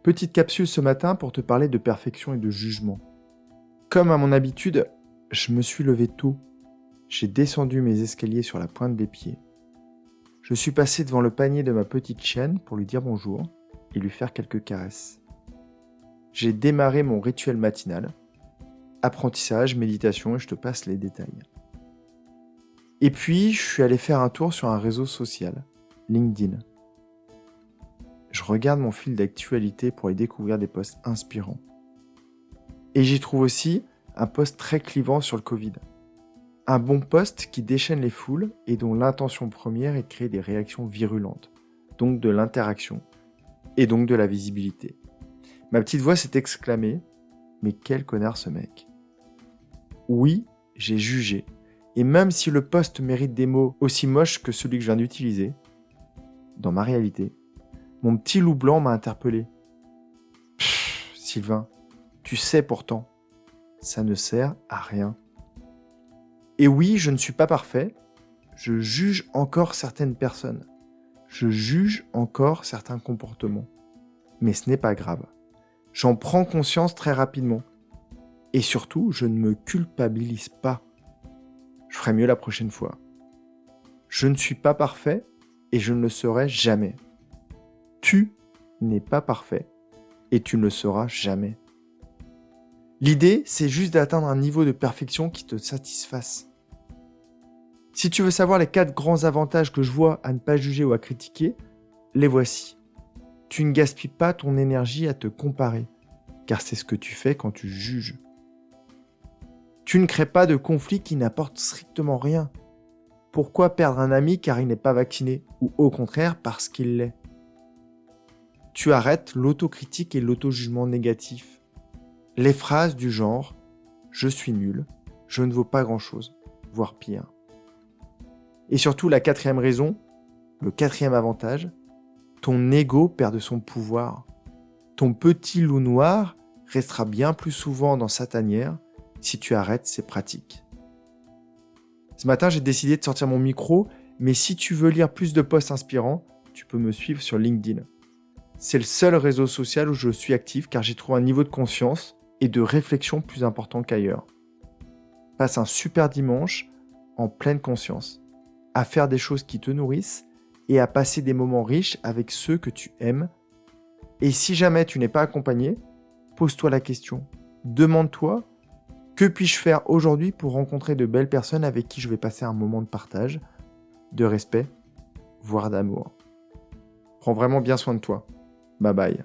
Petite capsule ce matin pour te parler de perfection et de jugement. Comme à mon habitude, je me suis levé tôt. J'ai descendu mes escaliers sur la pointe des pieds. Je suis passé devant le panier de ma petite chienne pour lui dire bonjour et lui faire quelques caresses. J'ai démarré mon rituel matinal. Apprentissage, méditation et je te passe les détails. Et puis, je suis allé faire un tour sur un réseau social, LinkedIn. Je regarde mon fil d'actualité pour y découvrir des posts inspirants. Et j'y trouve aussi un post très clivant sur le Covid. Un bon post qui déchaîne les foules et dont l'intention première est de créer des réactions virulentes, donc de l'interaction et donc de la visibilité. Ma petite voix s'est exclamée « Mais quel connard ce mec !» Oui, j'ai jugé. Et même si le post mérite des mots aussi moches que celui que je viens d'utiliser, dans ma réalité, mon petit loup blanc m'a interpellé. Sylvain, tu sais pourtant, ça ne sert à rien. Et oui, je ne suis pas parfait, je juge encore certaines personnes, je juge encore certains comportements. Mais ce n'est pas grave, j'en prends conscience très rapidement. Et surtout, je ne me culpabilise pas. Je ferai mieux la prochaine fois. Je ne suis pas parfait et je ne le serai jamais. Tu n'es pas parfait et tu ne le seras jamais. L'idée, c'est juste d'atteindre un niveau de perfection qui te satisfasse. Si tu veux savoir les 4 grands avantages que je vois à ne pas juger ou à critiquer, les voici. Tu ne gaspilles pas ton énergie à te comparer, car c'est ce que tu fais quand tu juges. Tu ne crées pas de conflit qui n'apporte strictement rien. Pourquoi perdre un ami car il n'est pas vacciné, ou au contraire parce qu'il l'est ? Tu arrêtes l'autocritique et l'auto-jugement négatif. Les phrases du genre « je suis nul »,« je ne vaux pas grand-chose », voire pire. Et surtout la 4e raison, le 4e avantage, ton ego perd de son pouvoir. Ton petit loup noir restera bien plus souvent dans sa tanière si tu arrêtes ces pratiques. Ce matin, j'ai décidé de sortir mon micro, mais si tu veux lire plus de posts inspirants, tu peux me suivre sur LinkedIn. C'est le seul réseau social où je suis actif car j'ai trouvé un niveau de conscience et de réflexion plus important qu'ailleurs. Passe un super dimanche en pleine conscience, à faire des choses qui te nourrissent et à passer des moments riches avec ceux que tu aimes. Et si jamais tu n'es pas accompagné, pose-toi la question. Demande-toi, que puis-je faire aujourd'hui pour rencontrer de belles personnes avec qui je vais passer un moment de partage, de respect, voire d'amour. Prends vraiment bien soin de toi. Bye bye.